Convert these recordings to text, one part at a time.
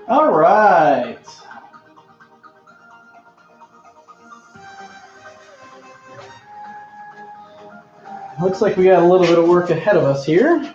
All right. Looks like we got a little bit of work ahead of us here.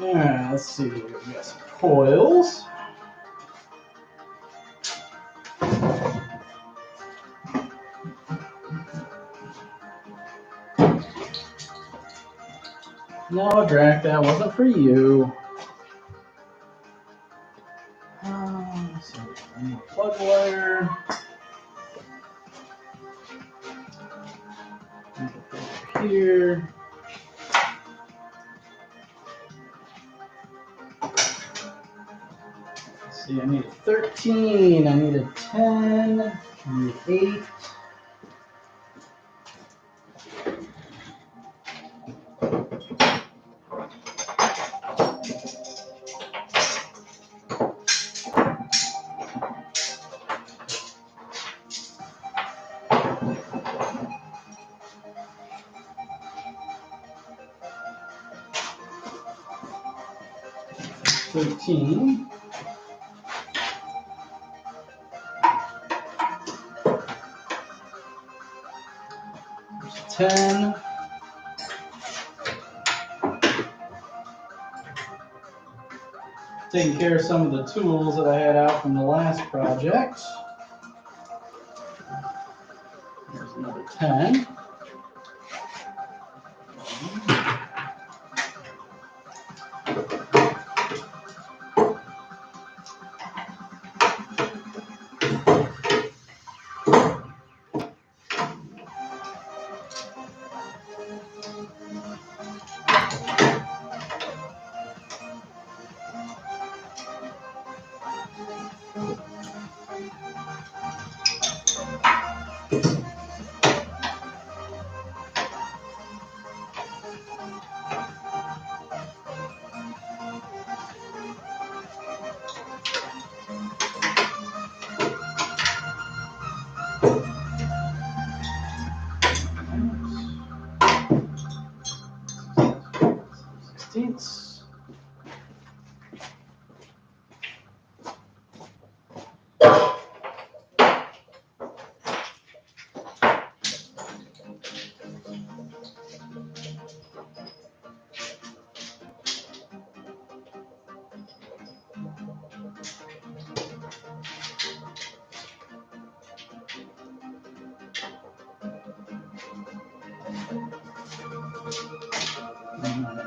All right, let's see. We got some coils. No, Drac, that wasn't for you. Let's see. One more plug wire. Over here. Let's see, I need a 13, I need a 10, I need 8. There's 10. Taking care of some of the tools that I had out from the last project. There's another 10.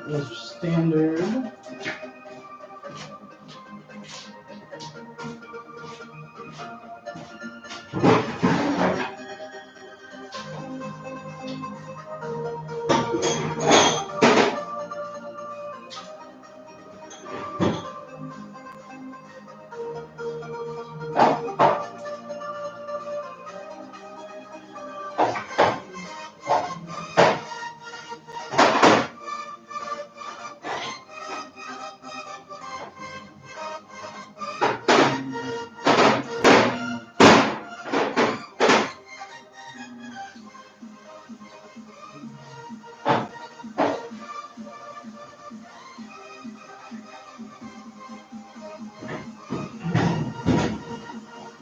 Those are standard.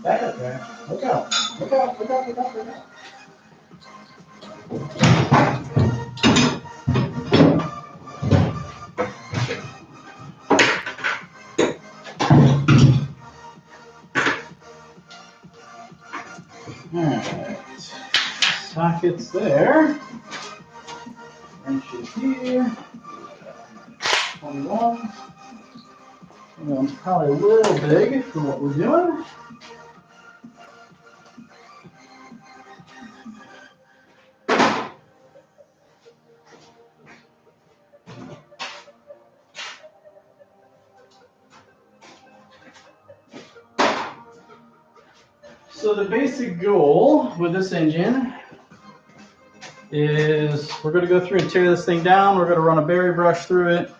Back up there. Look out. Look out, look out, look out, look out. Alright, sockets there, wrenches here, 21. That one's probably a little big for what we're doing. So the basic goal with this engine is we're going to go through and tear this thing down. We're going to run a berry brush through it.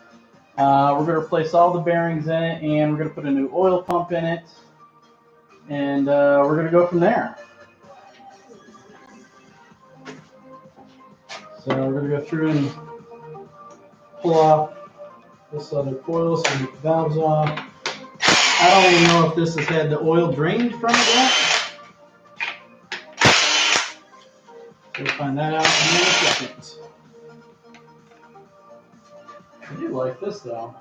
We're going to replace all the bearings in it, and we're going to put a new oil pump in it, and we're going to go from there. So we're going to go through and pull off this other coil so we get the valves off. I don't even know if this has had the oil drained from it yet. We'll find that out in a second. I do like this though.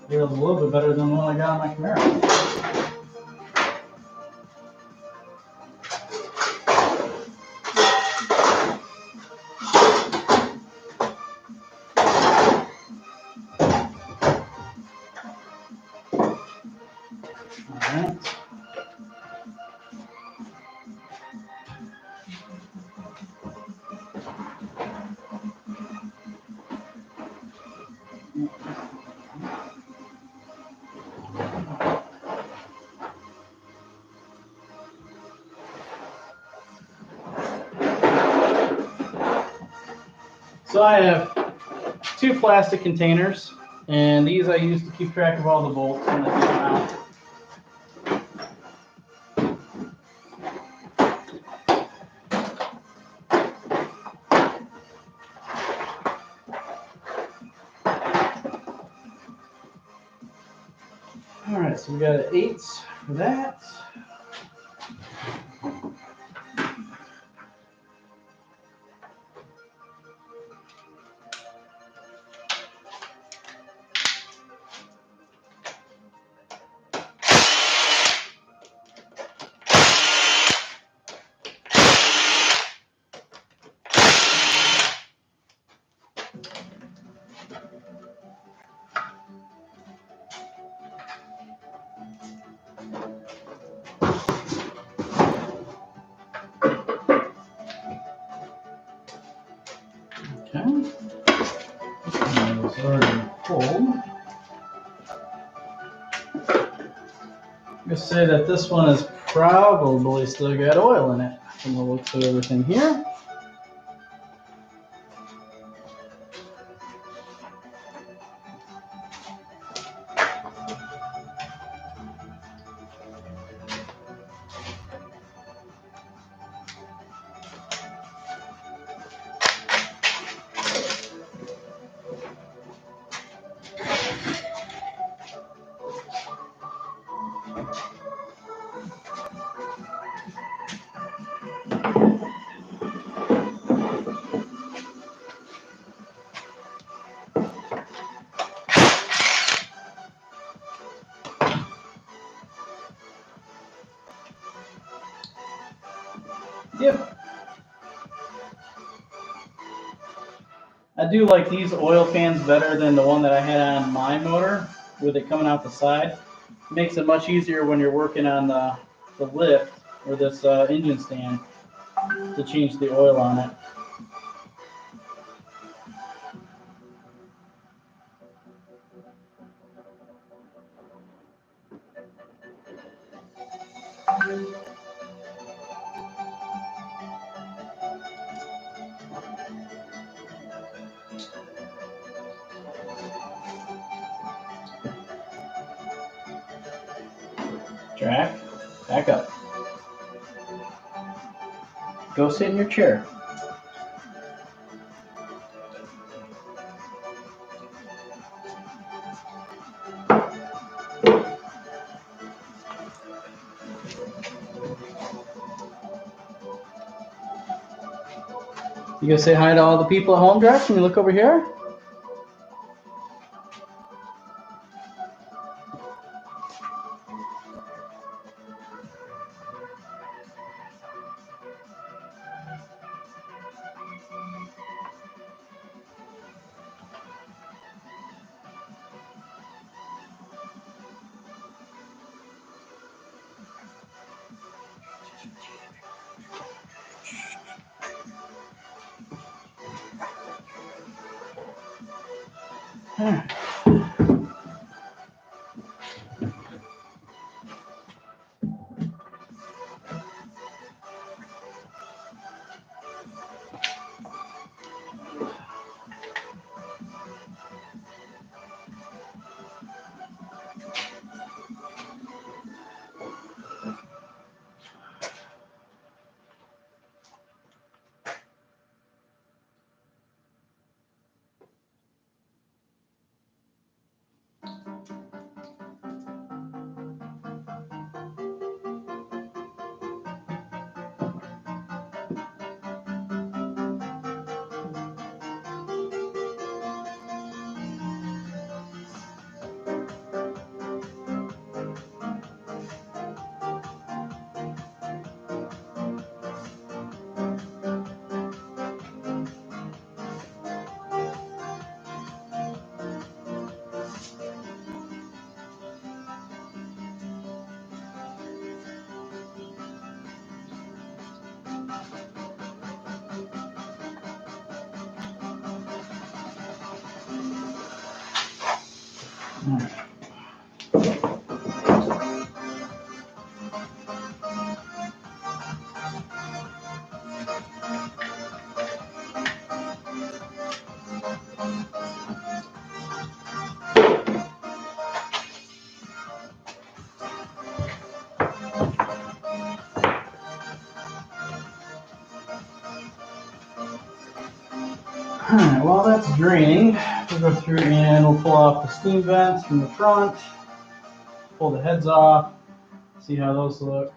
It feels a little bit better than the one I got on my Camaro. Alright. So I have 2 plastic containers, and these I use to keep track of all the bolts when I take them out. All right, so we got an 8 for that. Okay. That was already pulled. I'm going to say that this one has probably still got oil in it from the looks of everything here. Yep. I do like these oil fans better than the one that I had on my motor with it coming out the side. It makes it much easier when you're working on the lift or this engine stand to change the oil on it. Jack, back up. Go sit in your chair. You go say hi to all the people at home, Josh? Can you look over here? Alright, while that's draining, we'll go through and we'll pull off the steam vents from the front, pull the heads off, see how those look.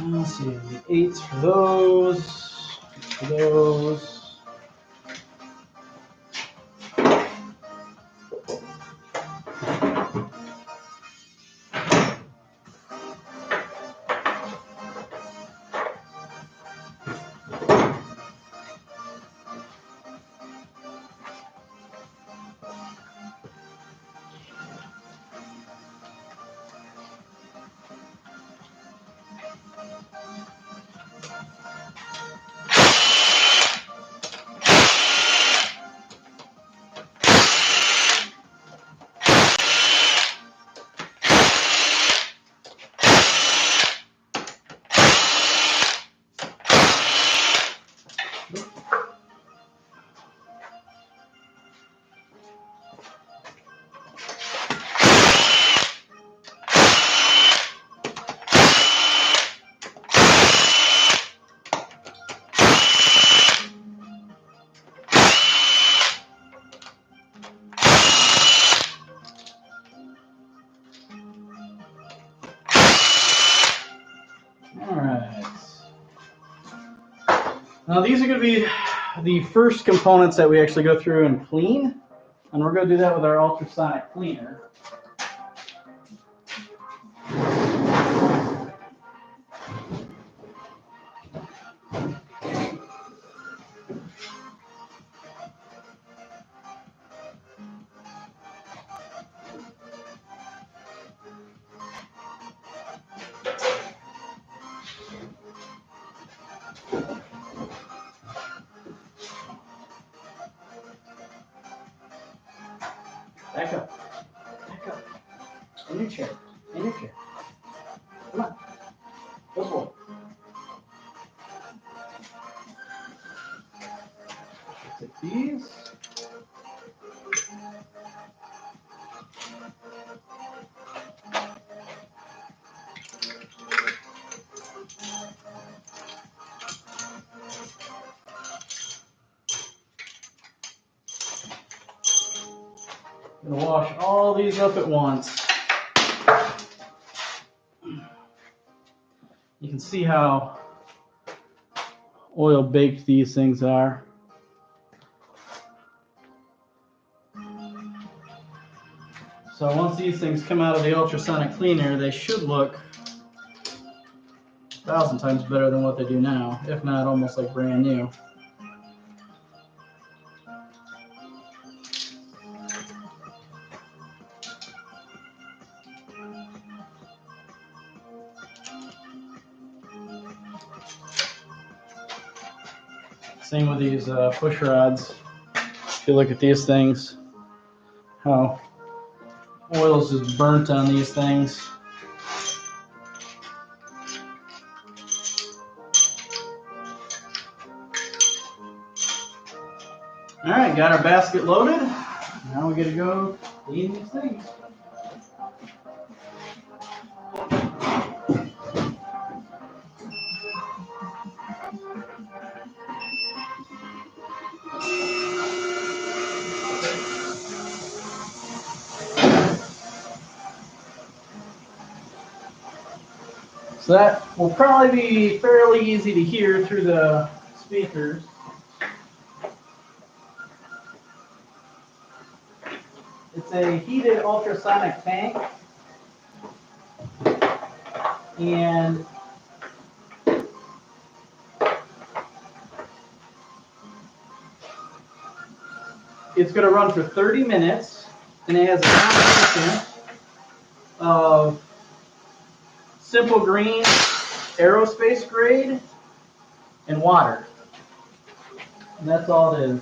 Let's see, the 8s for those. Now these are going to be the first components that we actually go through and clean, and we're going to do that with our ultrasonic cleaner. your chair. In your chair. Come on. Good boy. Take these. I'm gonna wash all these up at once. You can see how oil baked these things are. So once these things come out of the ultrasonic cleaner, they should look 1,000 times better than what they do now, if not almost like brand new. Same with these push rods. If you look at these things, how oil's just burnt on these things. All right, got our basket loaded. Now we get to go clean these things. So that will probably be fairly easy to hear through the speakers. It's a heated ultrasonic tank, and it's going to run for 30 minutes, and it has a combination of simple green, aerospace grade, and water. And that's all it is.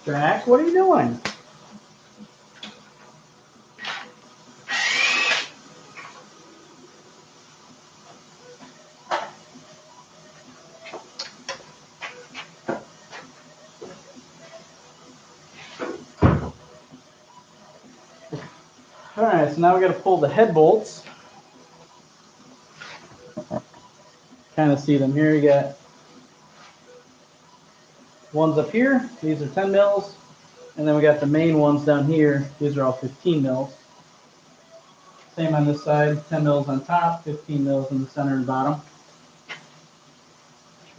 Jack, what are you doing? All right, so now we got to pull the head bolts. Kind of see them here. You got ones up here. These are 10 mils. And then we got the main ones down here. These are all 15 mils. Same on this side, 10 mils on top, 15 mils in the center and bottom.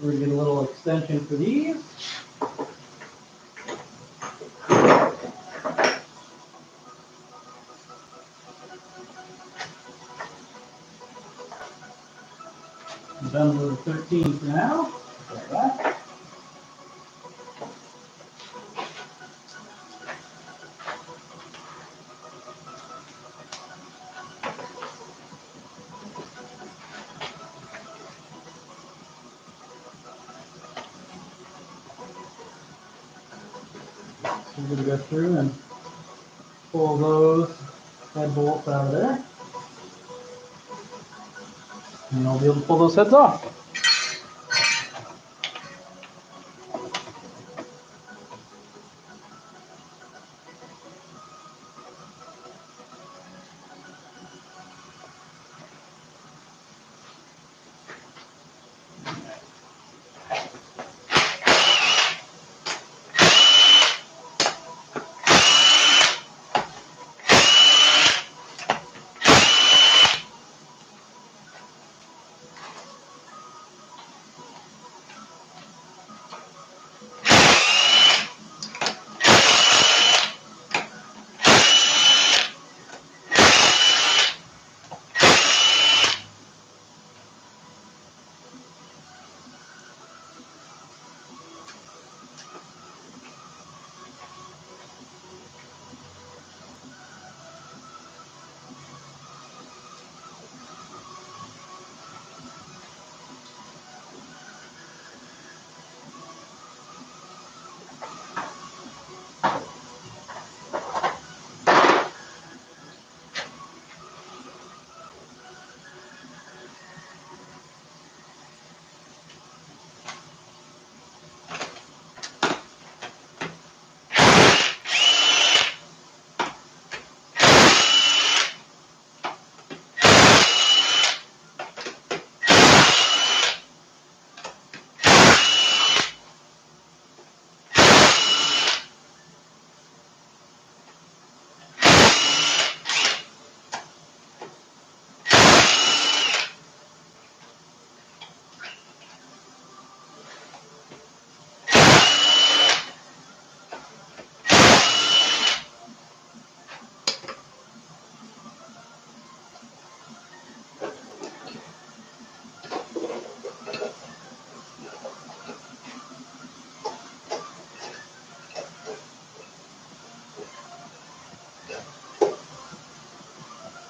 We're going to get a little extension for these. I'm done with the 13 for now. Like that. So we're going to go through and pull those head bolts out of there. And I'll be able to pull those heads off.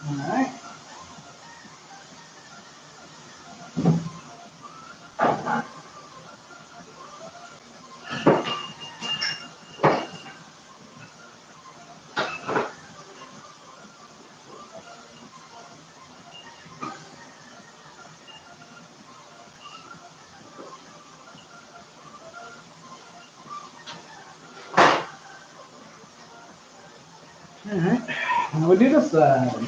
All right. All right. Now we do this side.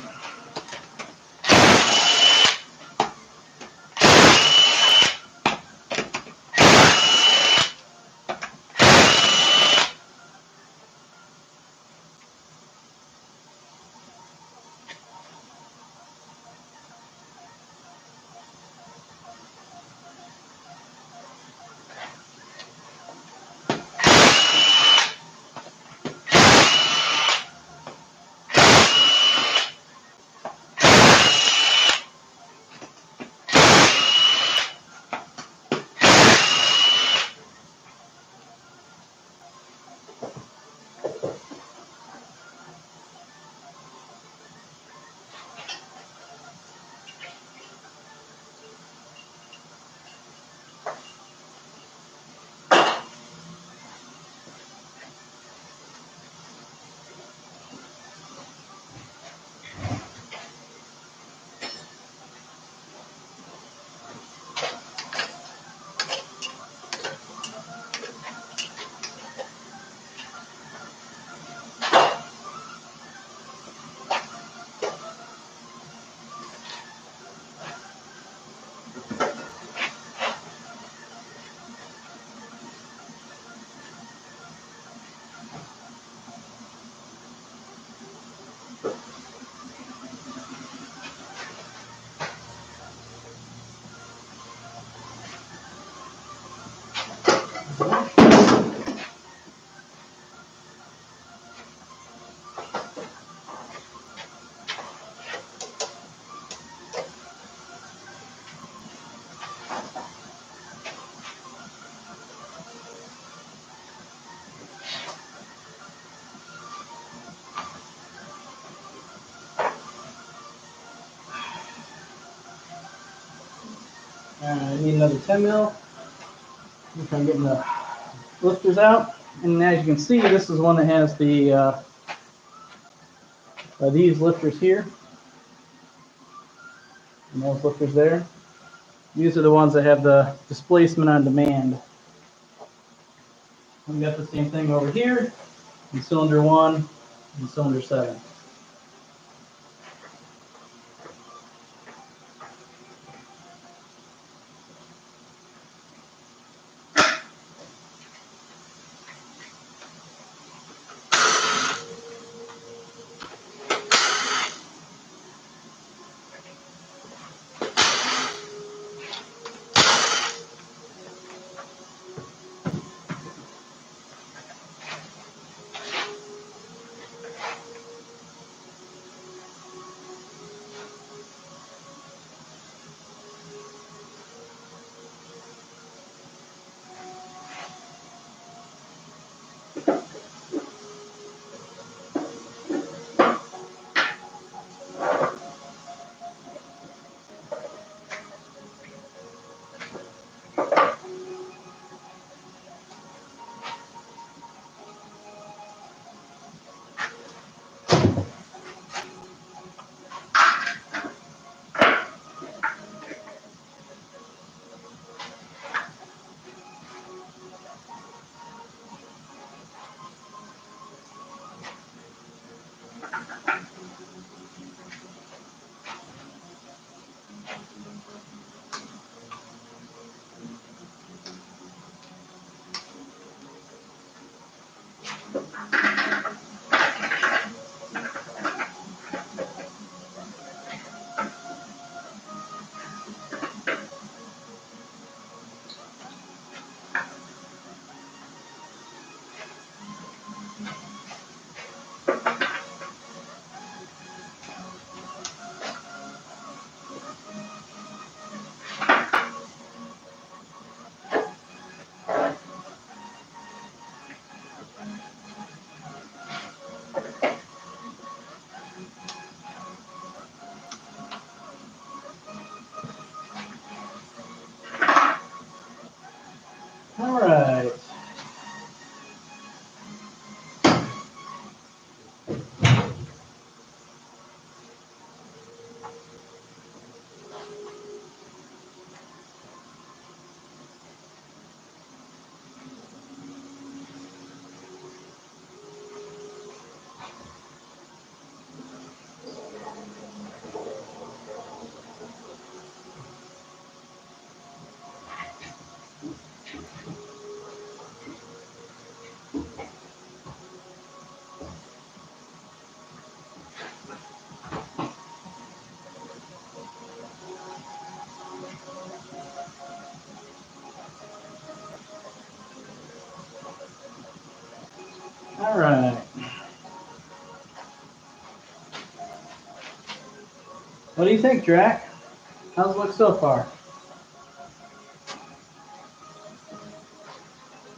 I need another 10 mil. I'm trying to get the lifters out. And as you can see, this is one that has the these lifters here. And those lifters there. These are the ones that have the displacement on demand. We got the same thing over here in cylinder 1 and cylinder 7. All right. All right. What do you think, Drac? How's it look so far?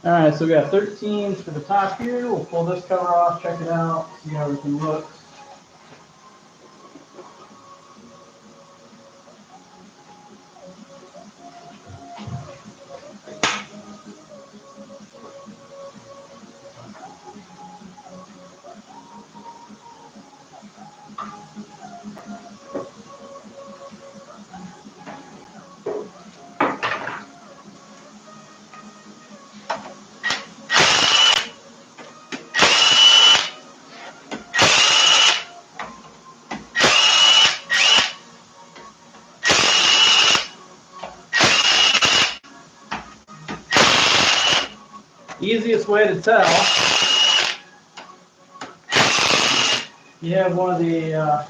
All right, so we got 13s for the top here. We'll pull this cover off, check it out, see how everything looks. Easiest way to tell, you have one of the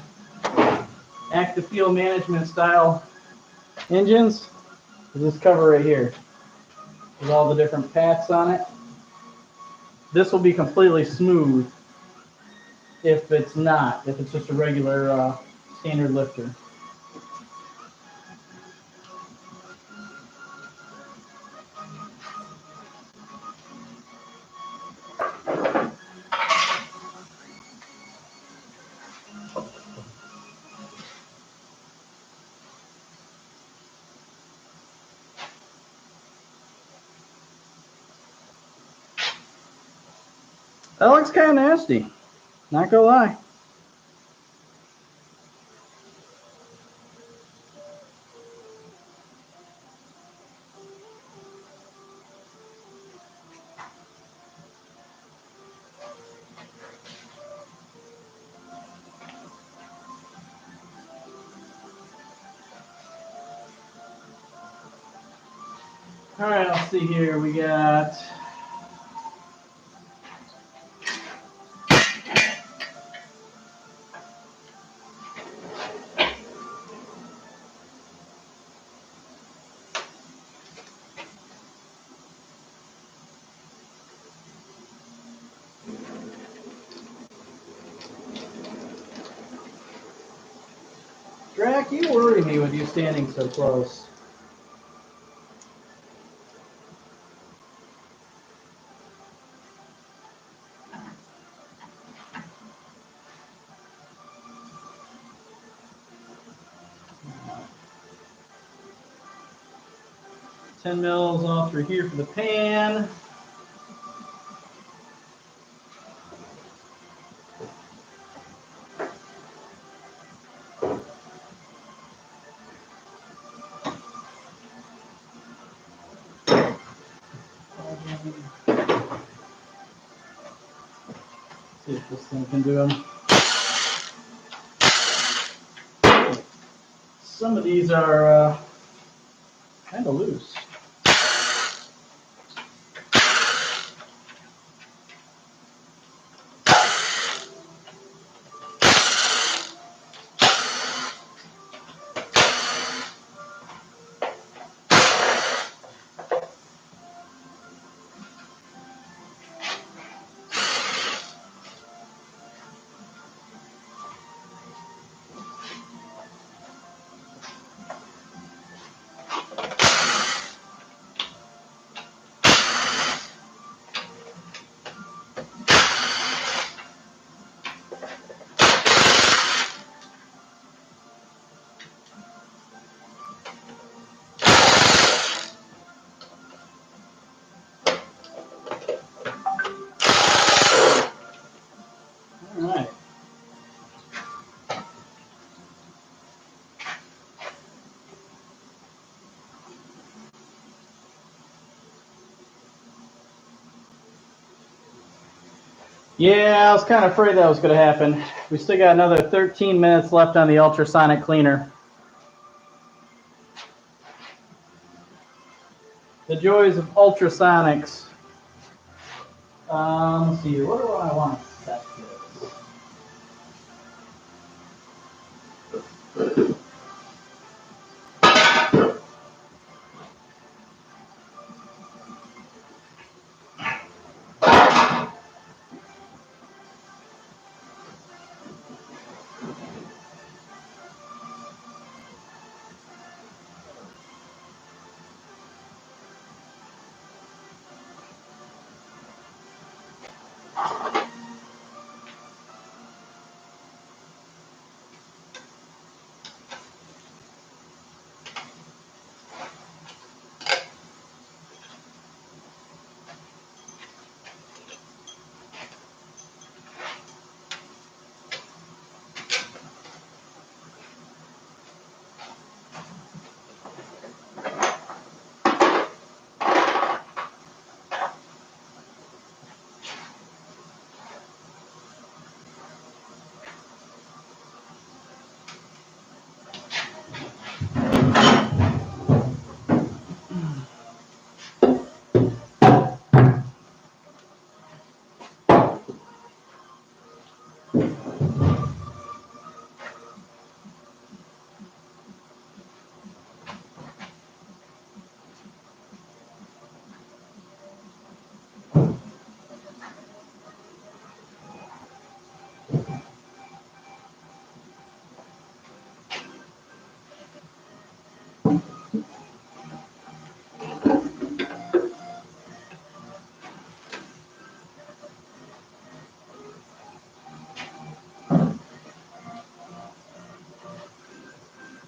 active fuel management style engines, this cover right here with all the different paths on it. This will be completely smooth if it's not, if it's just a regular standard lifter. That looks kind of nasty. Not gonna lie. All right, let's see here. We got Drac. You worry me with you standing so close. $10 mils all through here for the pan. See if this thing can do them. Some of these are kind of loose. All right. Yeah, I was kind of afraid that was going to happen. We still got another 13 minutes left on the ultrasonic cleaner. The joys of ultrasonics. Let's see here. What do I want to set this?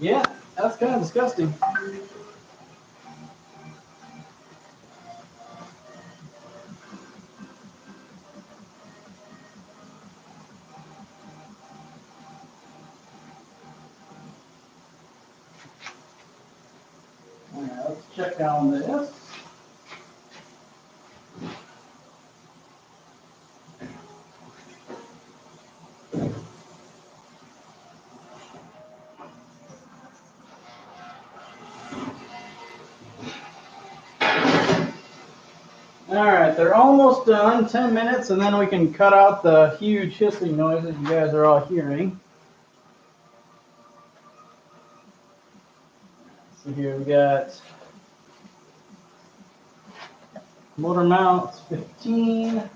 Yeah, that's kind of disgusting. check down this. All right, they're almost done, 10 minutes, and then we can cut out the huge hissing noises you guys are all hearing. So here we got motor mounts, 15.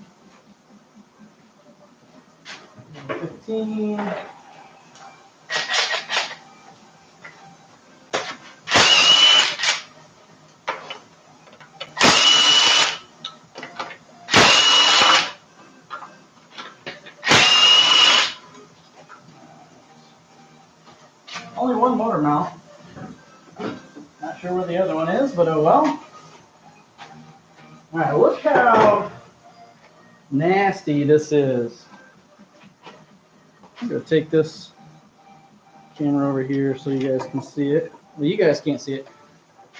Only one motor mount. Not sure where the other one is, but oh well. All right, look how nasty this is. I'm gonna take this camera over here so you guys can see it. Well, you guys can't see it.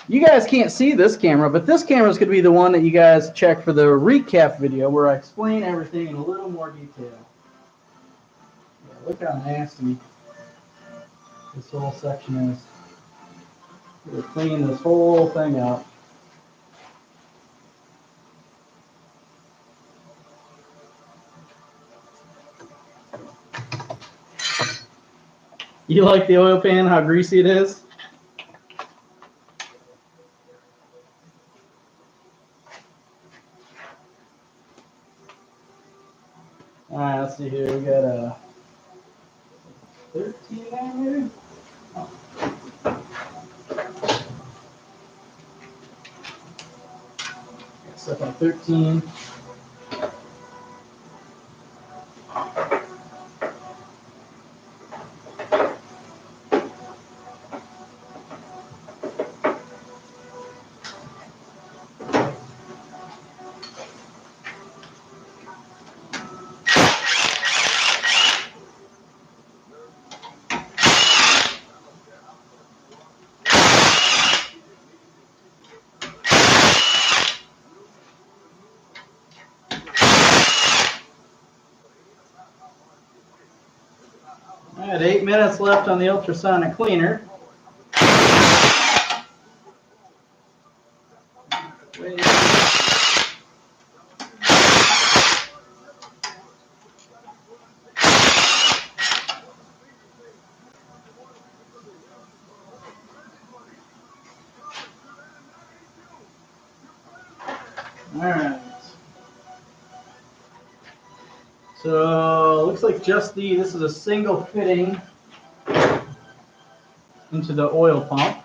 You guys can't see this camera, but this camera is going to be the one that you guys check for the recap video where I explain everything in a little more detail. Yeah, look how nasty this whole section is. We're cleaning this whole thing up. You like the oil pan, how greasy it is? All right, let's see here. We got a 13 there, maybe? Oh. Stuff on 13. I had 8 minutes left on the ultrasonic cleaner. All right. So looks like this is a single fitting into the oil pump.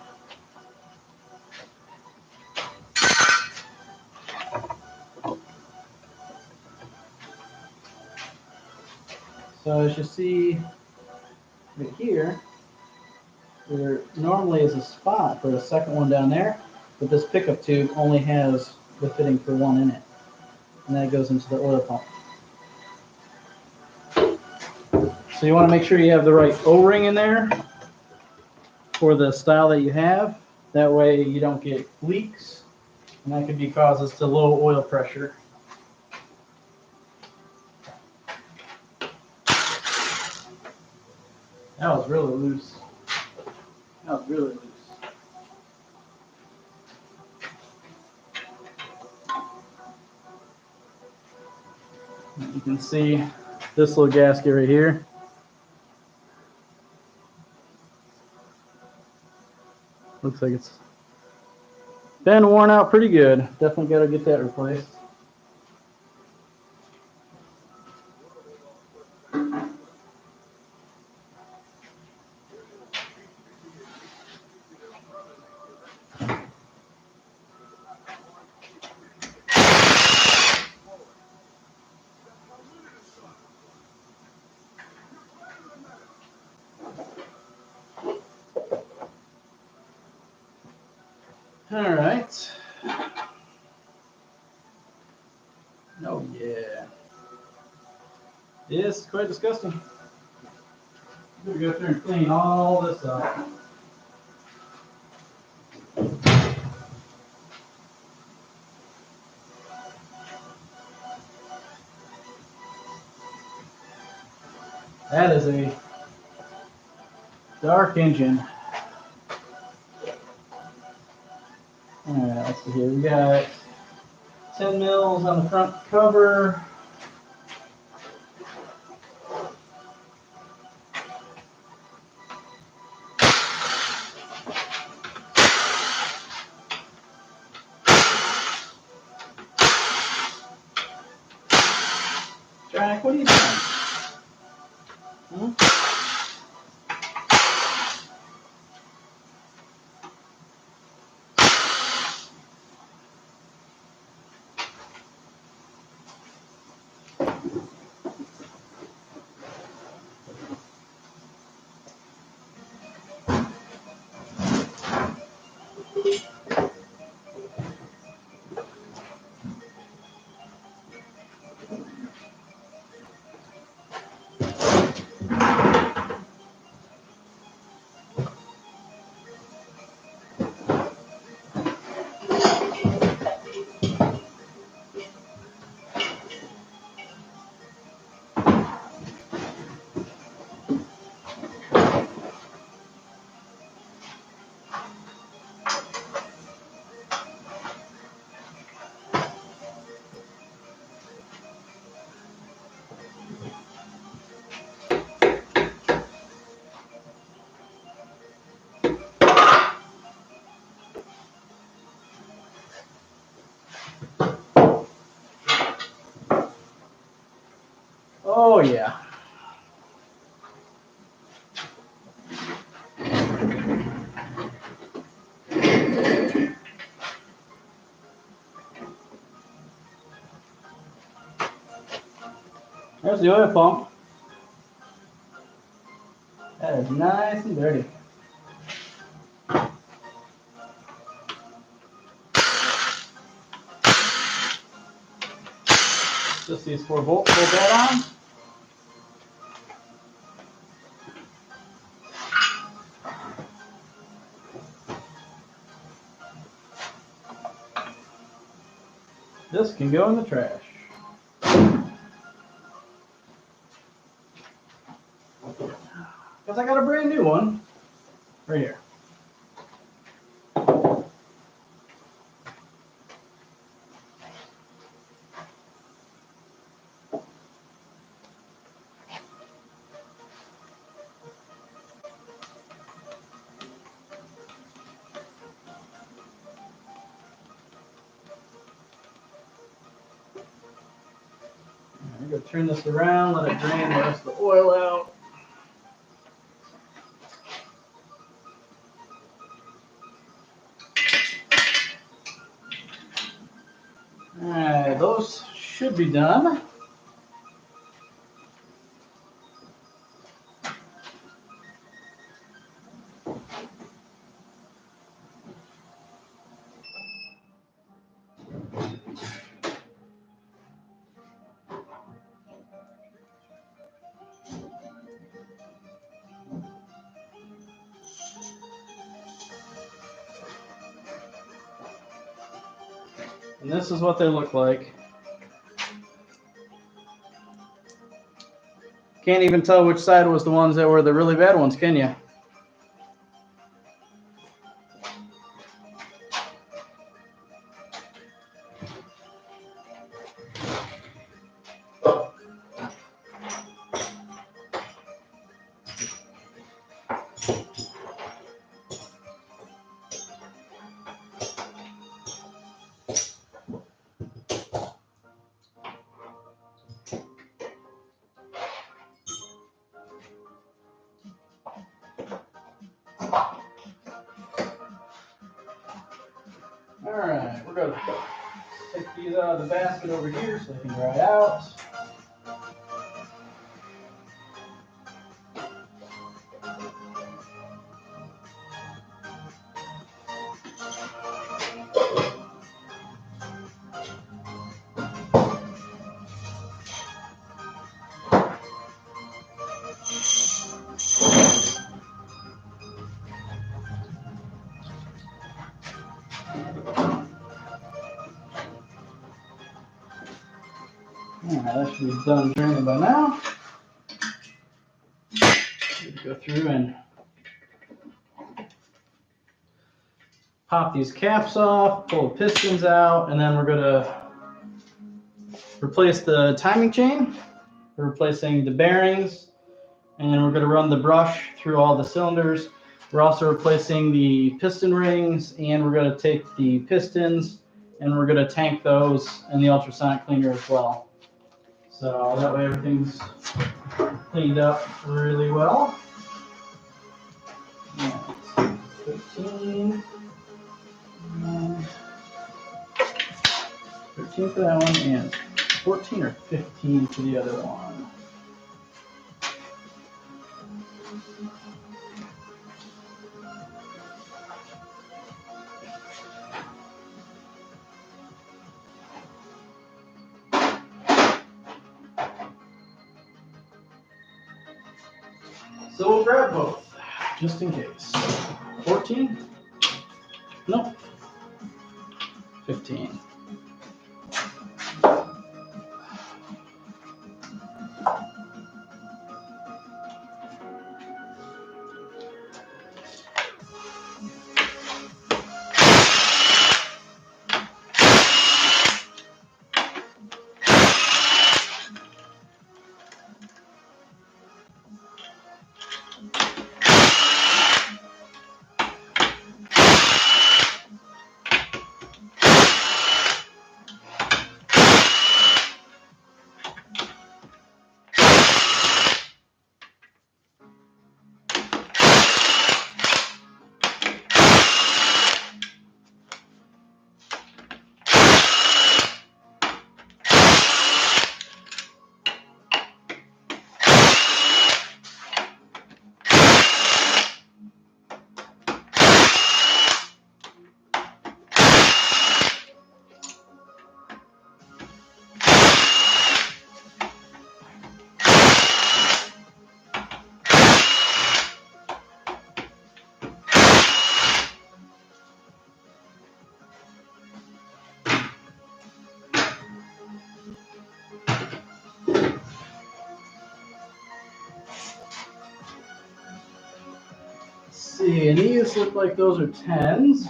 So as you see right here, there normally is a spot for a second one down there, but this pickup tube only has the fitting for one in it, and that goes into the oil pump. So you want to make sure you have the right O-ring in there for the style that you have. That way you don't get leaks, and that could be causes to low oil pressure. That was really loose. That was really loose. You can see this little gasket right here. Looks like it's been worn out pretty good. Definitely got to get that replaced. All right. Oh yeah. It's quite disgusting. We're gonna go through and clean all this up. That is a dark engine. Alright, let's see here. We got 10 mils on the front cover. Jack, what are you doing? Hmm? Oh, yeah. There's the oil pump. That is nice and dirty. Just these 4 bolts hold that on. This can go in the trash. Because I got a brand new one right here. I'm going to turn this around, let it drain the rest of the oil out. Alright, those should be done. And this is what they look like. Can't even tell which side was the ones that were the really bad ones, can you? Alright, we're going to take these out of the basket over here so they can dry out. Alright, that should be done draining by now. go through and pop these caps off, pull the pistons out, and then we're going to replace the timing chain. We're replacing the bearings, and then we're going to run the brush through all the cylinders. We're also replacing the piston rings, and we're going to take the pistons and we're going to tank those in the ultrasonic cleaner as well. So that way everything's cleaned up really well. And 13. 13 for that one, and 14 or 15 for the other one. So we'll grab both, just in case. 14? Nope. 15. See, and these look like those are 10s.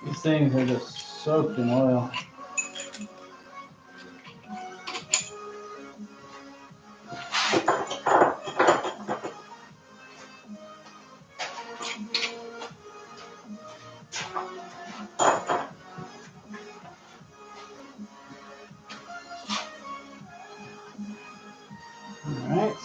These things are just soaked in oil. All right.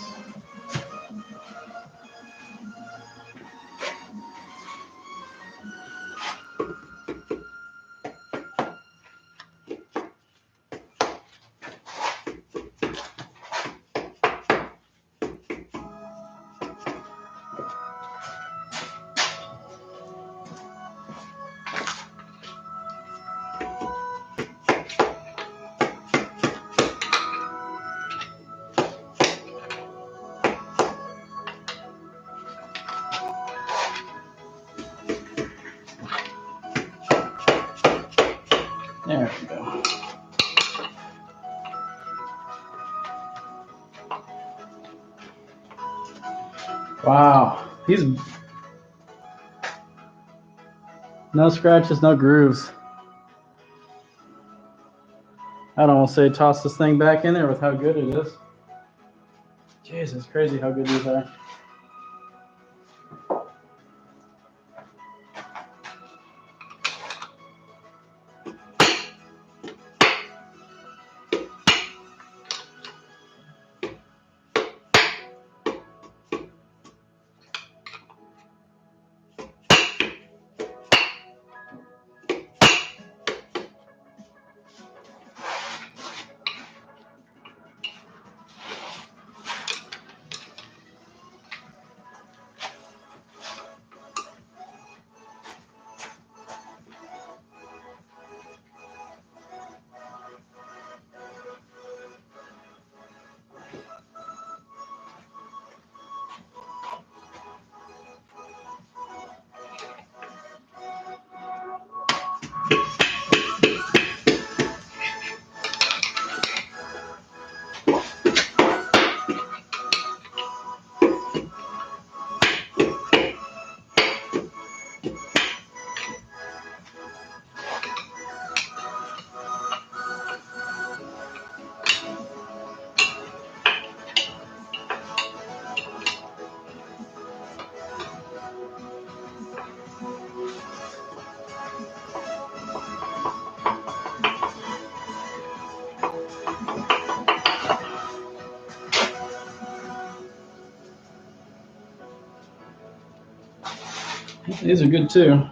There we go. Wow, these no scratches, no grooves. I'd almost say toss this thing back in there with how good it is. Jeez, it's crazy how good these are. These are good too.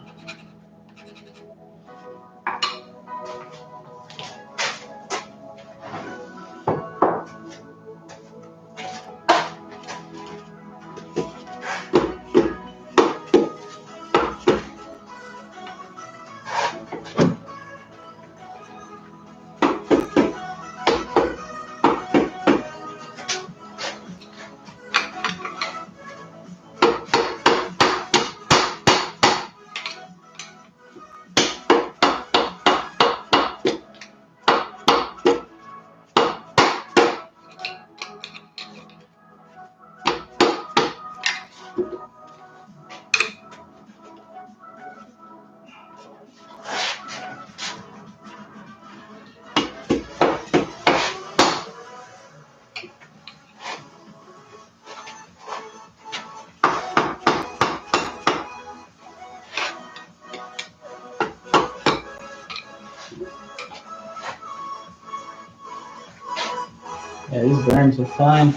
Yeah, these bearings are fine.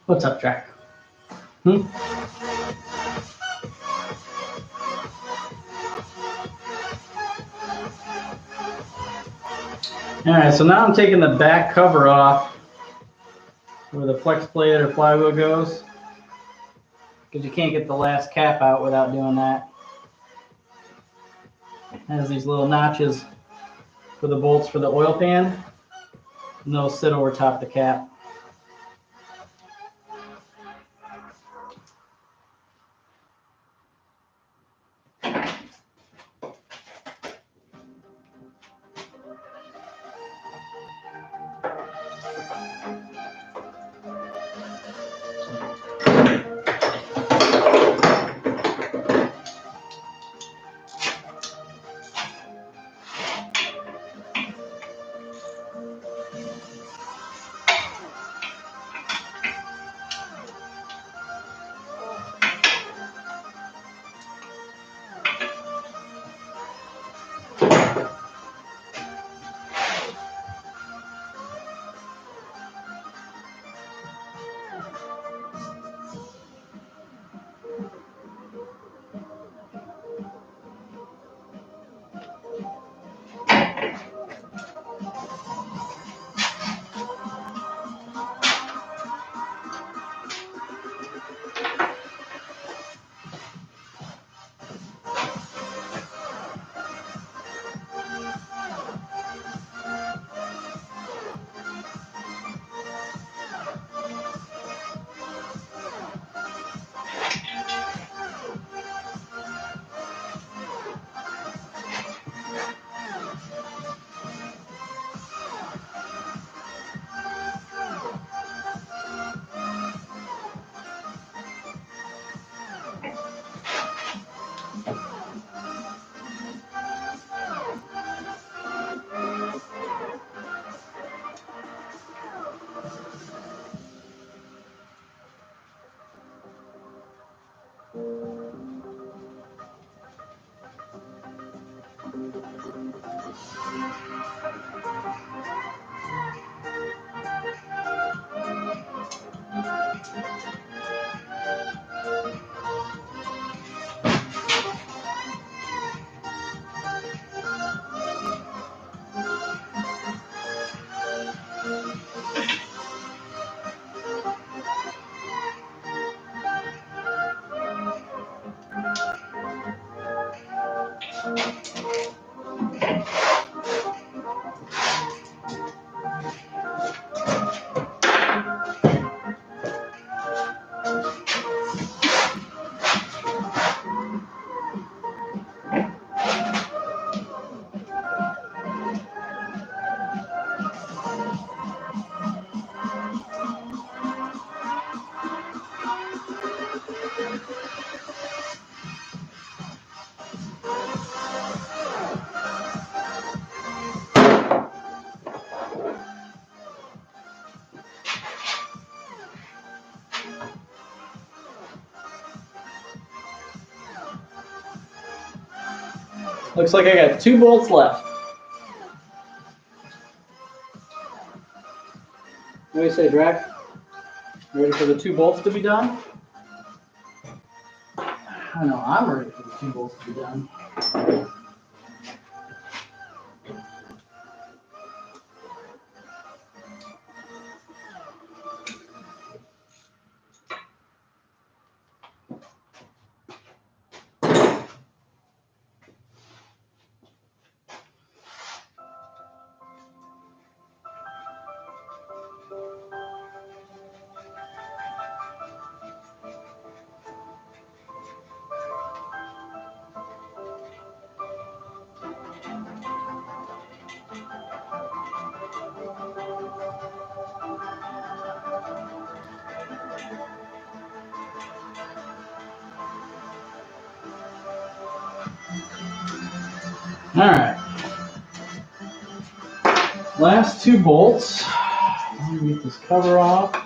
What's up, Jack? All right, so now I'm taking the back cover off where the flex plate or flywheel goes. because you can't get the last cap out without doing that. It has these little notches for the bolts for the oil pan, and they'll sit over top the cap. Looks like I got 2 bolts left. What do you say, Drac? Ready for the 2 bolts to be done? I know I'm ready for the 2 bolts to be done. All right. Last 2 bolts. Let me get this cover off.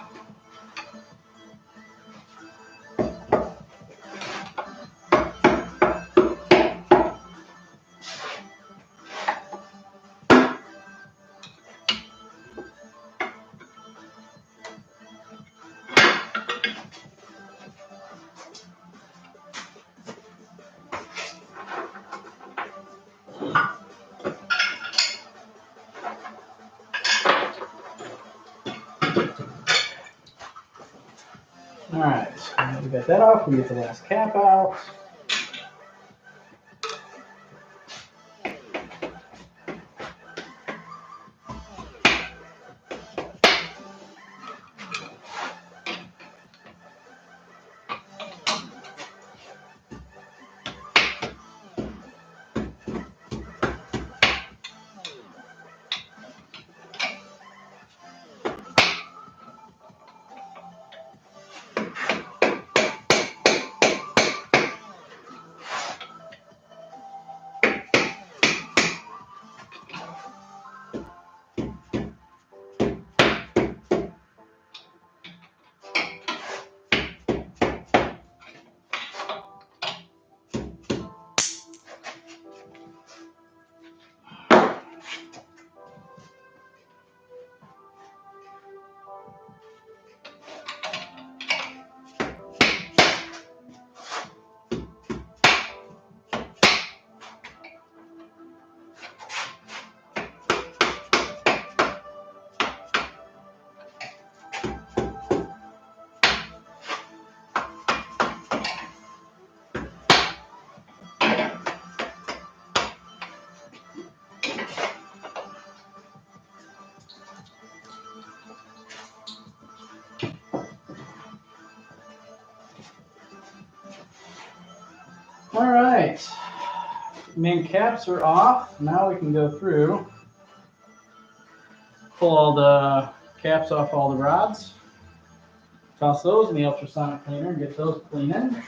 we got that off, we get the last cap out. All right, main caps are off. Now we can go through, pull all the caps off all the rods, toss those in the ultrasonic cleaner, and get those cleaning.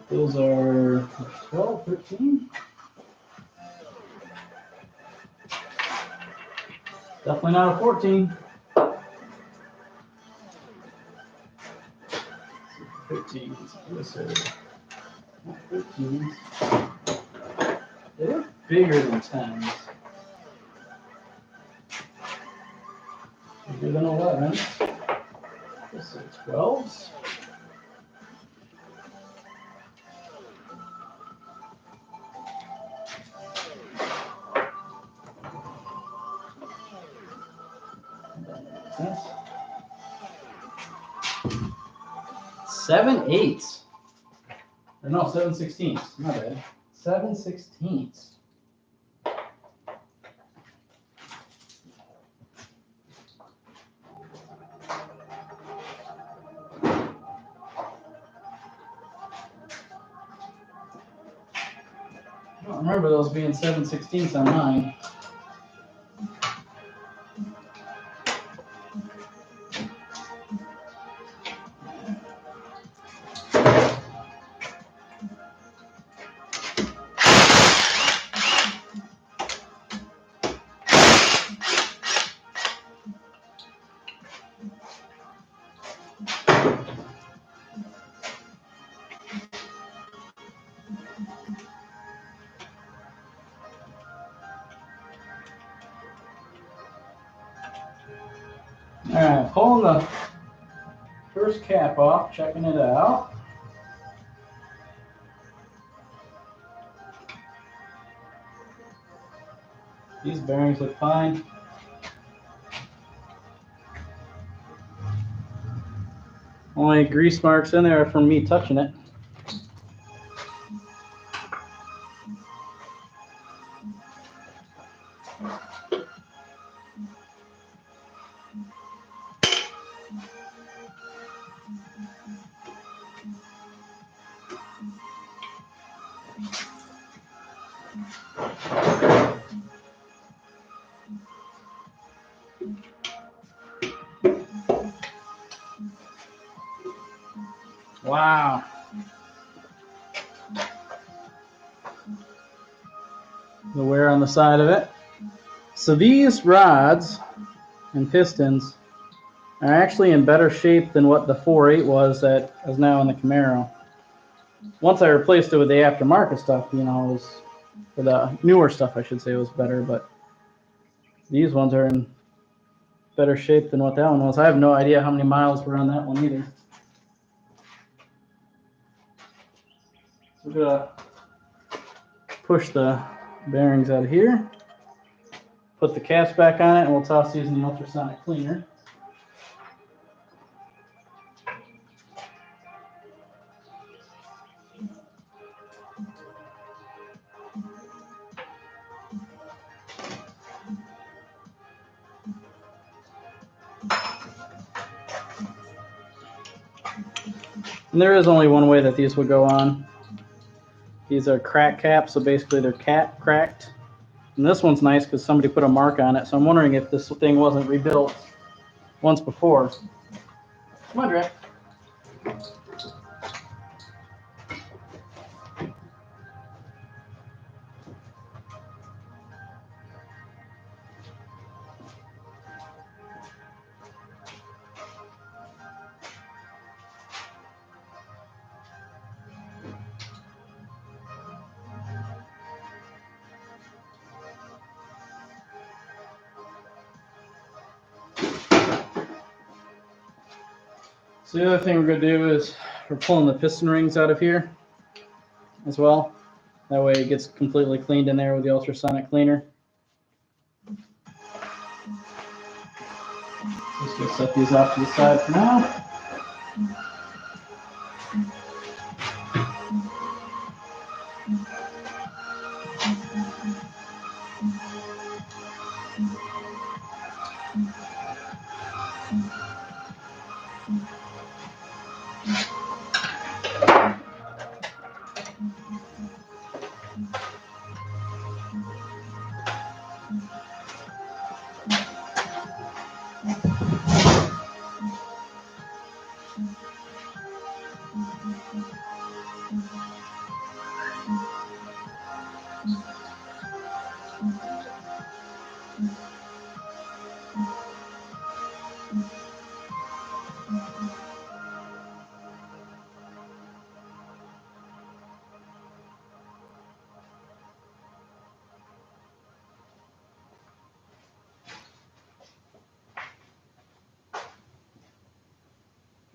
Those are 12, 13. Definitely not a 14. 13. Yes, sir. Not 13. They look bigger than 10s. Bigger than 11s. This is 12s. Yes. 7/8. Or no, 7/16. My bad. 7/16. I don't remember those being 7/16 on mine. All right, pulling the first cap off, checking it out. These bearings look fine. Only grease marks in there from me touching it. Wow. The wear on the side of it. So these rods and pistons are actually in better shape than what the 4.8 was that is now in the Camaro. Once I replaced it with the aftermarket stuff, you know, it was, or the newer stuff, I should say, was better, but these ones are in better shape than what that one was. I have no idea how many miles were on that one either. So we're gonna push the bearings out of here. put the caps back on it, and we'll toss these in the ultrasonic cleaner. And there is only one way that these would go on. These are crack caps, so basically they're cracked. And this one's nice because somebody put a mark on it, so I'm wondering if this thing wasn't rebuilt once before. Come on, Drac. So the other thing we're going to do is we're pulling the piston rings out of here as well. That way it gets completely cleaned in there with the ultrasonic cleaner. Just going to set these off to the side for now.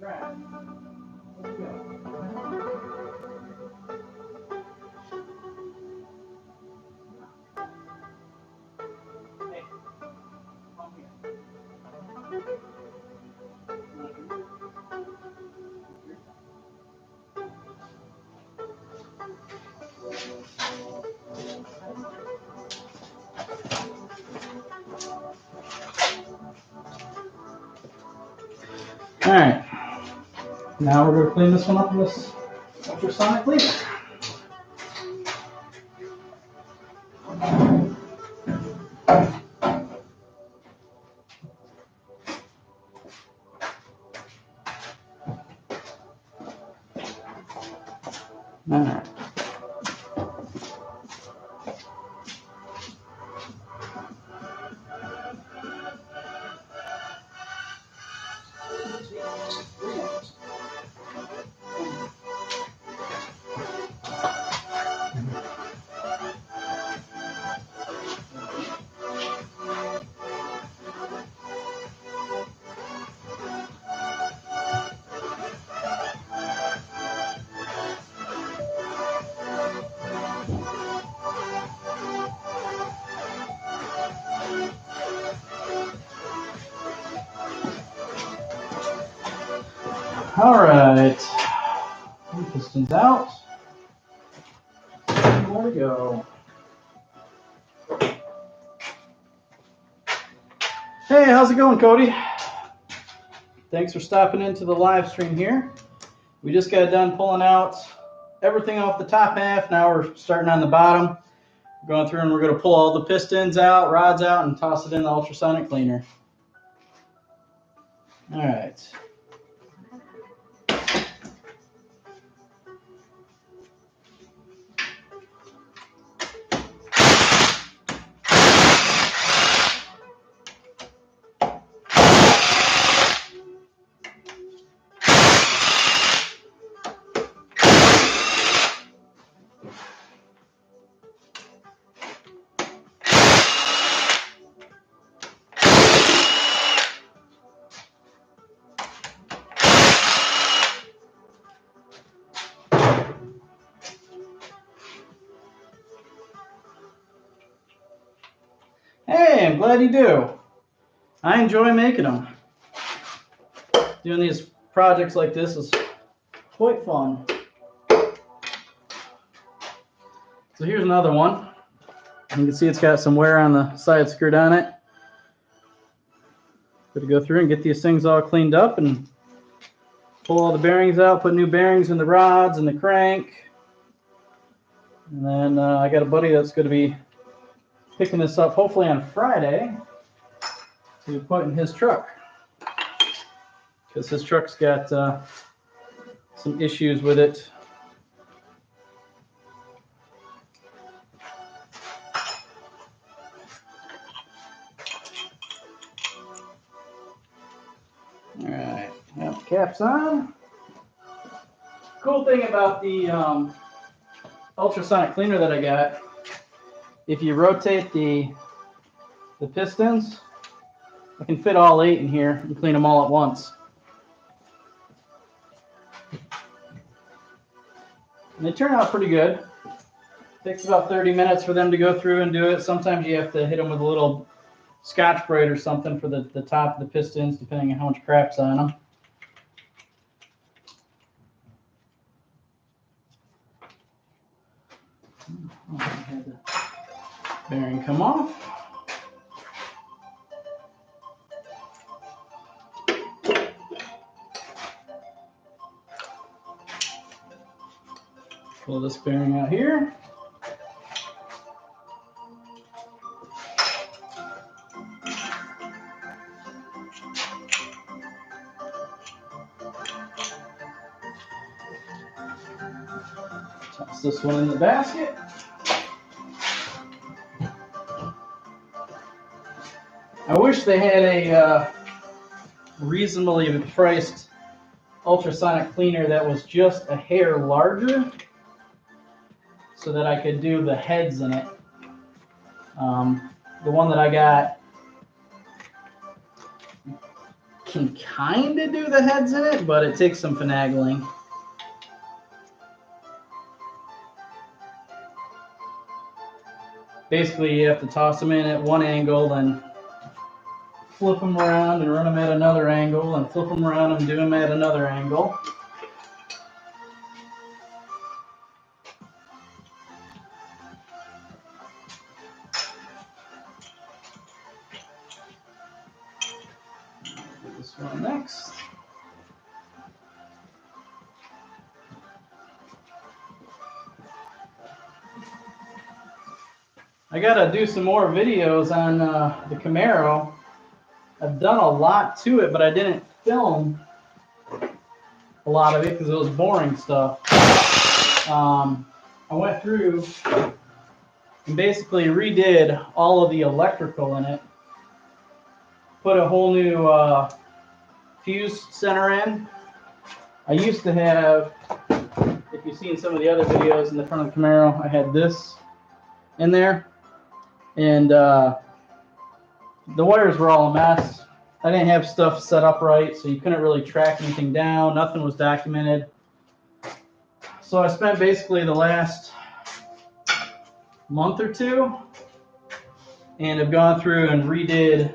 Right. Let's go. Hey, come here. All right. Now we're going to clean this one up in this ultrasonic cleaner. All right. All right, pistons out. More to go. Hey, how's it going, Cody? Thanks for stopping into the live stream here. We just got done pulling out everything off the top half. Now we're starting on the bottom. We're going through and we're going to pull all the pistons out, rods out, and toss it in the ultrasonic cleaner. All right. glad you do. I enjoy making them. Doing these projects like this is quite fun. So here's another one. You can see it's got some wear on the side skirt on it. Got to go through and get these things all cleaned up and pull all the bearings out, put new bearings in the rods and the crank. And then I got a buddy that's going to be picking this up hopefully on Friday to put in his truck. Because his truck's got some issues with it. All right, got the caps on. Cool thing about the ultrasonic cleaner that I got, if you rotate the pistons, I can fit all 8 in here and clean them all at once. And they turn out pretty good. Takes about 30 minutes for them to go through and do it. Sometimes you have to hit them with a little Scotch-Brite or something for the top of the pistons, depending on how much crap's on them. I had the bearing come off. Pull this bearing out here. Toss this one in the basket. I wish they had a reasonably priced ultrasonic cleaner that was just a hair larger so that I could do the heads in it. The one that I got can kind of do the heads in it, but it takes some finagling. Basically, you have to toss them in at one angle and flip them around and run them at another angle and flip them around and do them at another angle. Do this one next. I gotta do some more videos on the Camaro. I've done a lot to it, but I didn't film a lot of it because it was boring stuff. I went through and basically redid all of the electrical in it. Put a whole new fuse center in. I used to have, if you've seen some of the other videos in the front of the Camaro, I had this in there. And the wires were all a mess. I didn't have stuff set up right, so you couldn't really track anything down. Nothing was documented. So I spent basically the last month or two and have gone through and redid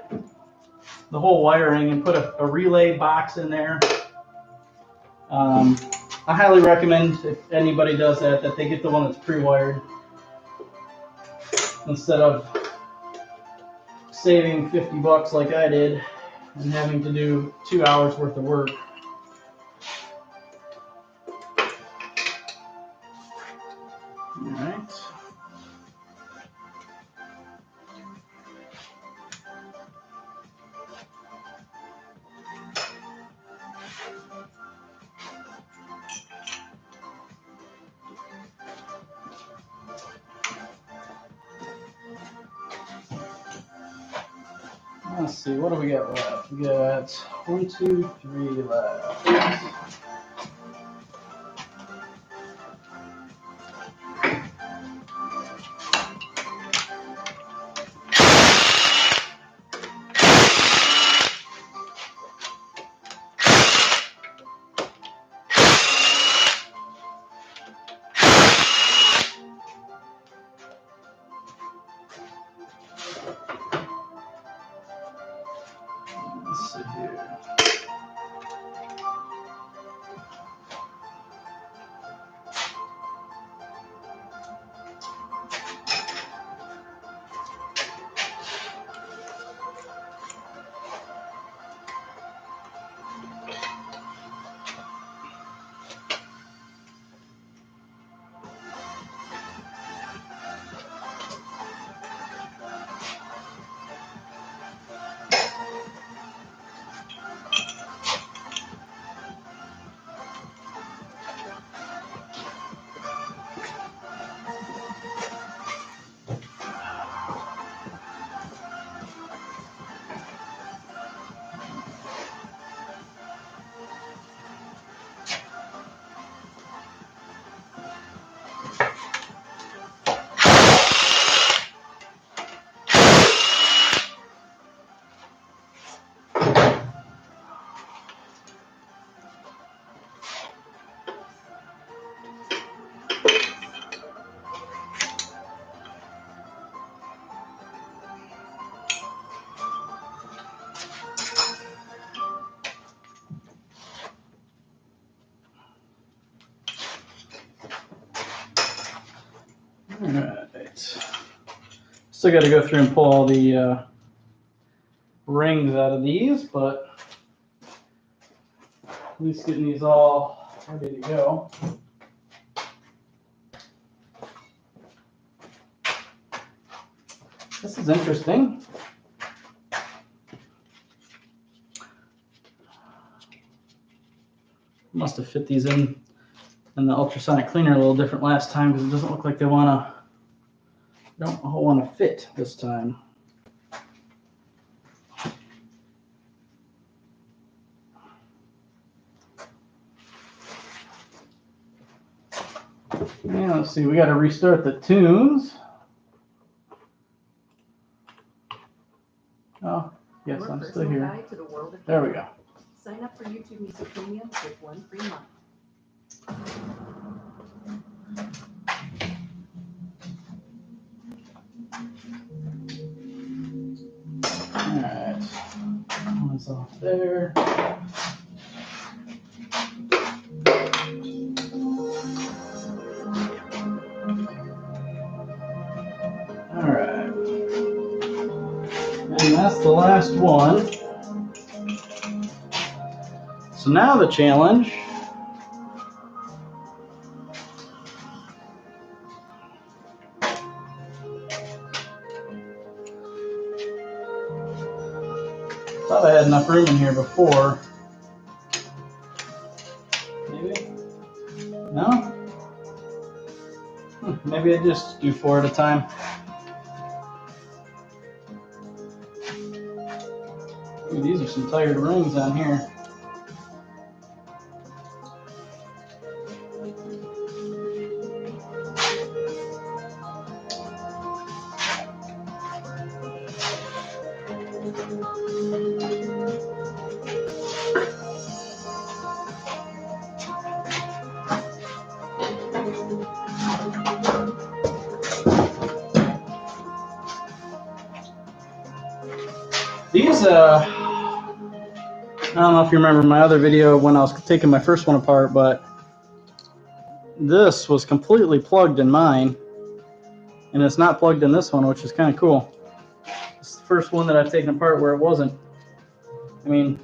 the whole wiring and put a relay box in there. I highly recommend, if anybody does that, that they get the one that's pre-wired instead of saving $50 like I did and having to do 2 hours worth of work. All right. Let's see, what do we got left? We got 1, 2, 3 left. see here. Alright. Still got to go through and pull all the rings out of these, but at least getting these all ready to go. This is interesting. Must have fit these in the ultrasonic cleaner a little different last time because it doesn't look like they don't want to fit this time. Yeah, let's see. We got to restart the tunes. Oh, yes, I'm still here. There we go. Sign up for YouTube Music Premium with 1 free month. Alright. One's off there. Alright. And that's the last one. So now the challenge thought I had enough room in here before. Maybe? No? Maybe I just do 4 at a time. Ooh, these are some tired rings on here. These, I don't know if you remember my other video when I was taking my first one apart, but this was completely plugged in mine, and it's not plugged in this one, which is kind of cool. It's the first one that I've taken apart where it wasn't. I mean,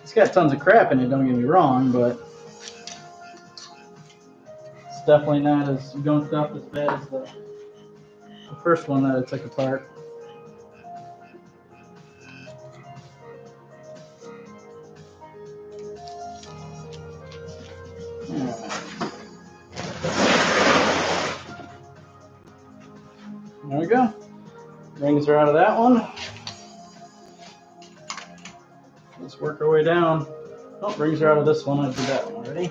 it's got tons of crap in it, don't get me wrong, but it's definitely not as gunked up as bad as the first one that I took apart. There we go. Rings are out of that one. Let's work our way down. Oh, rings are out of this one. I did that one already.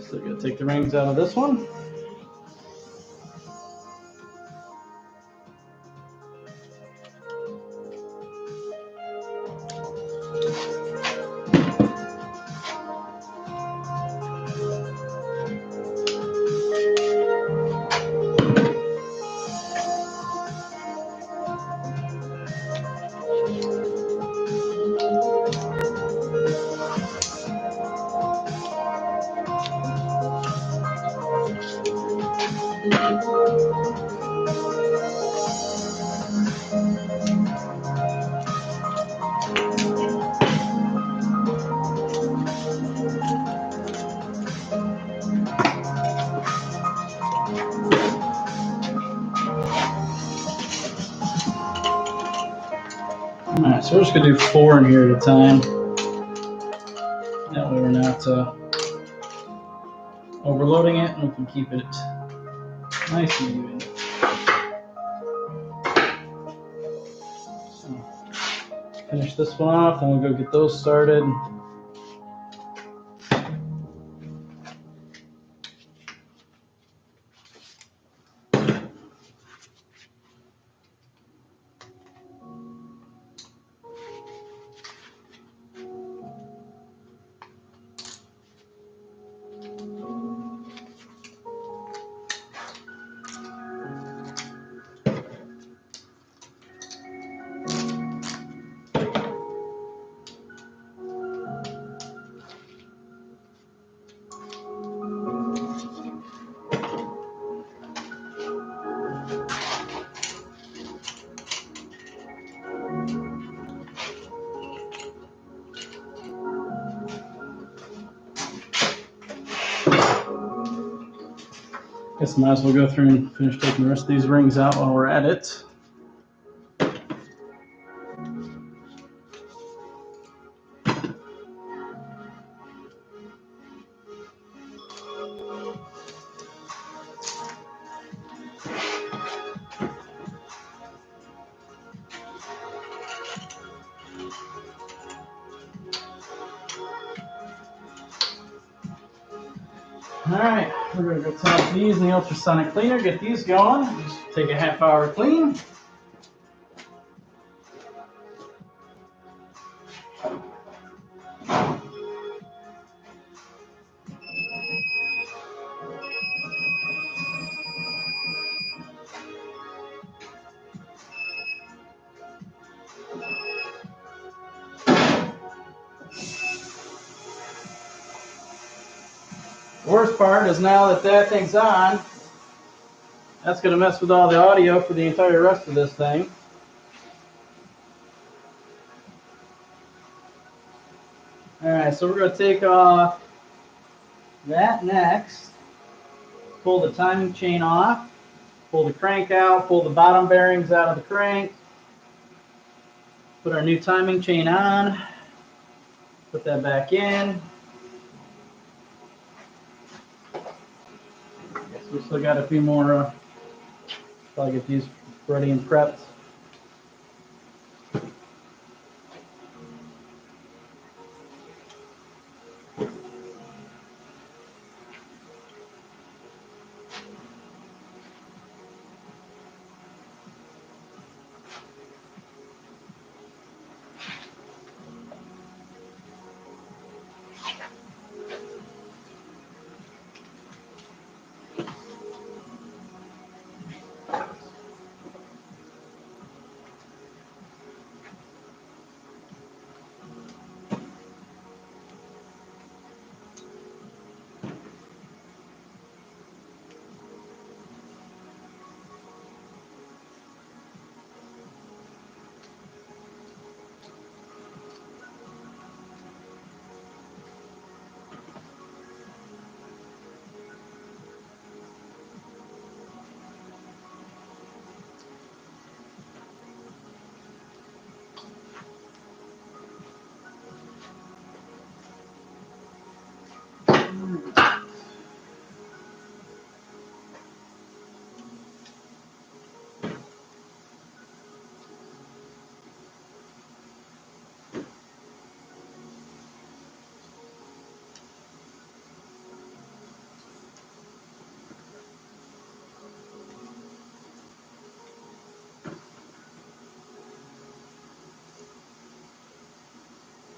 Still gotta take the rings out of this one. Alright, so we're just going to do 4 in here at a time. That way we're not overloading it, and we can keep it nice and even. So, finish this one off, and we'll go get those started. Guess I might as well go through and finish taking the rest of these rings out while we're at it. Alright, we're going to go top these in the ultrasonic cleaner, get these going. Just take a half hour to clean. The worst part is now that that thing's on, that's going to mess with all the audio for the entire rest of this thing. Alright, so we're going to take off that next. Pull the timing chain off. Pull the crank out. Pull the bottom bearings out of the crank. Put our new timing chain on. Put that back in. Guess we still got a few more. Probably get these ready and prepped.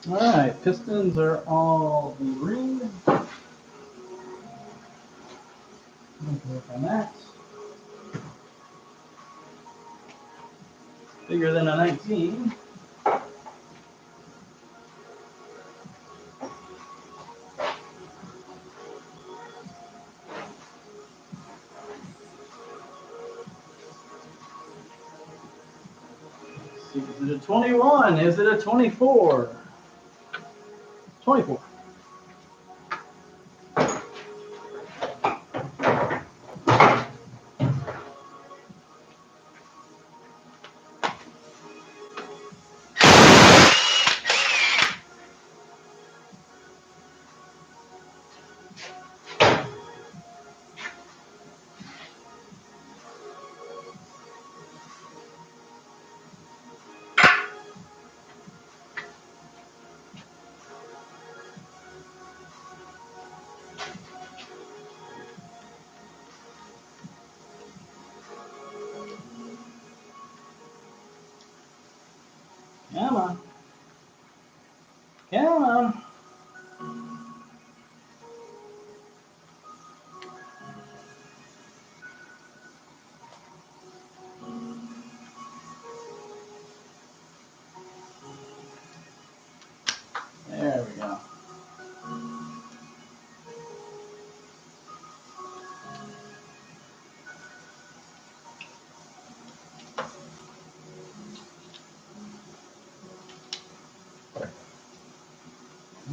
Alright, pistons are all ringed. Work on that. Bigger than a 19. see, is it a 21? Is it a 24? 24. Come on. Come on. There we go.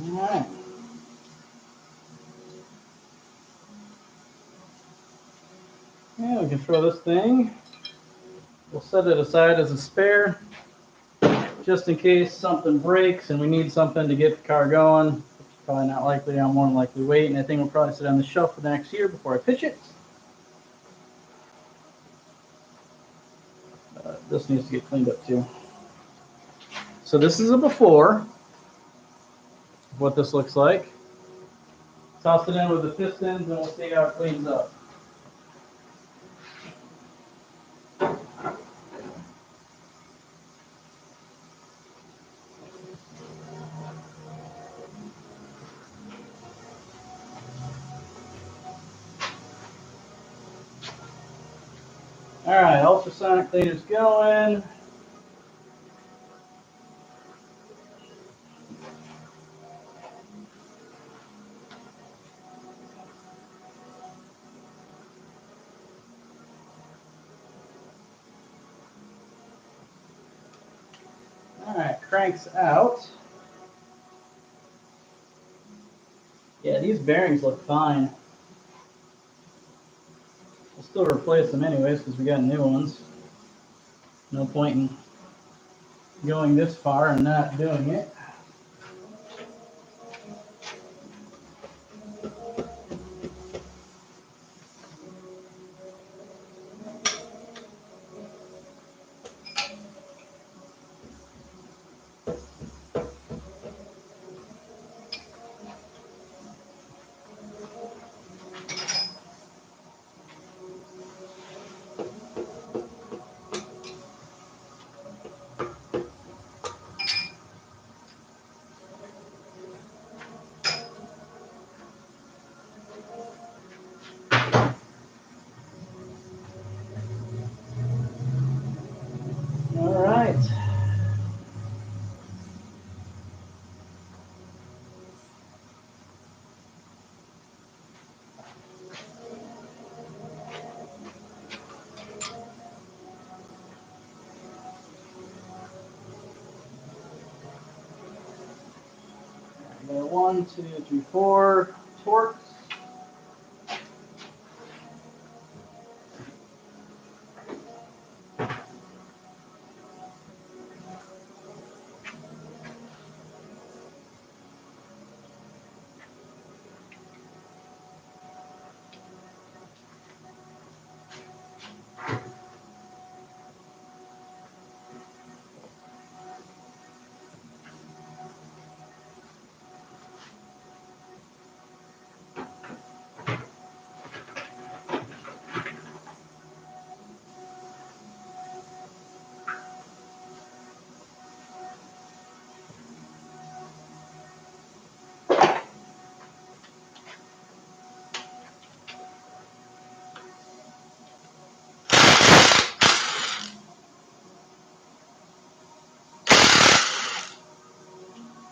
All right. Yeah, we can throw this thing. We'll set it aside as a spare, just in case something breaks and we need something to get the car going. Probably not likely. I'm more than likely wait, and I think we'll probably sit on the shelf for the next year before I pitch it. This needs to get cleaned up too. So this is a before of what this looks like. Toss it in with the pistons and we'll see how it cleans up. All right, ultrasonic cleaner's going. All right, cranks out. Yeah, these bearings look fine. We'll still replace them anyways because we got new ones. No point in going this far and not doing it. All right. I got 1, 2, 3, 4 torques.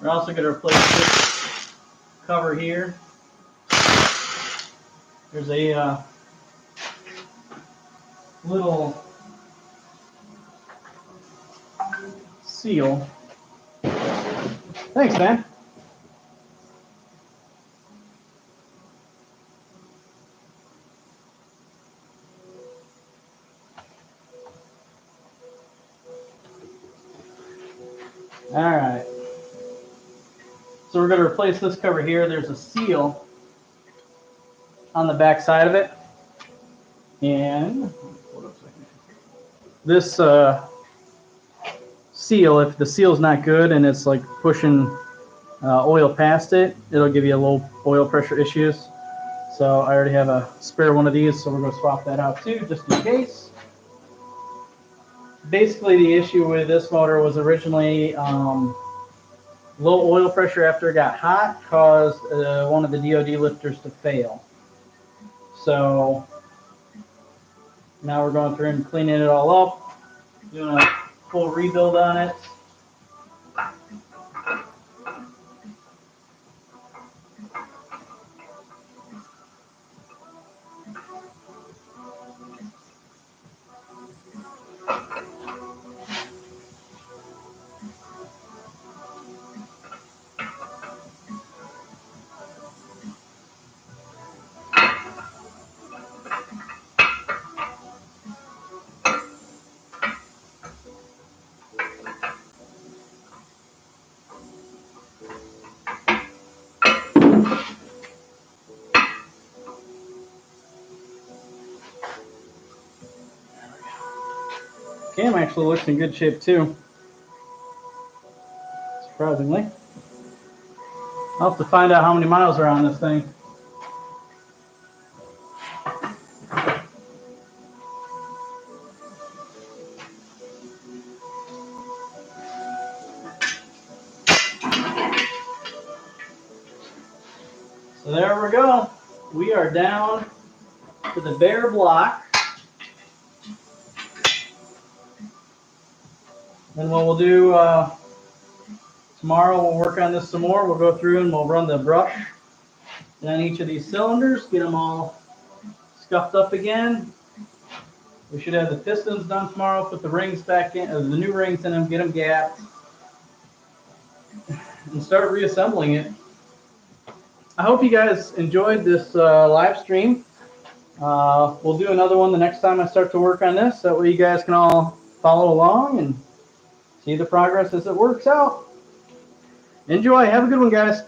We're also going to replace this cover here. There's a little seal. Thanks, man. All right. So we're going to replace this cover here. There's a seal on the back side of it. And this seal, if the seal's not good and it's like pushing oil past it, it'll give you a low oil pressure issues. So I already have a spare one of these, so we're going to swap that out too, just in case. Basically, the issue with this motor was originally low oil pressure after it got hot caused one of the DOD lifters to fail. So now we're going through and cleaning it all up, doing a full rebuild on it. Cam actually looks in good shape too, surprisingly. I'll have to find out how many miles are on this thing. So there we go. We are down to the bare block. And what we'll do tomorrow, we'll work on this some more. We'll go through and we'll run the brush down each of these cylinders, get them all scuffed up again. We should have the pistons done tomorrow, put the rings back in, the new rings in them, get them gapped, and start reassembling it. I hope you guys enjoyed this live stream. We'll do another one the next time I start to work on this. That way you guys can all follow along and see the progress as it works out. Enjoy. Have a good one, guys.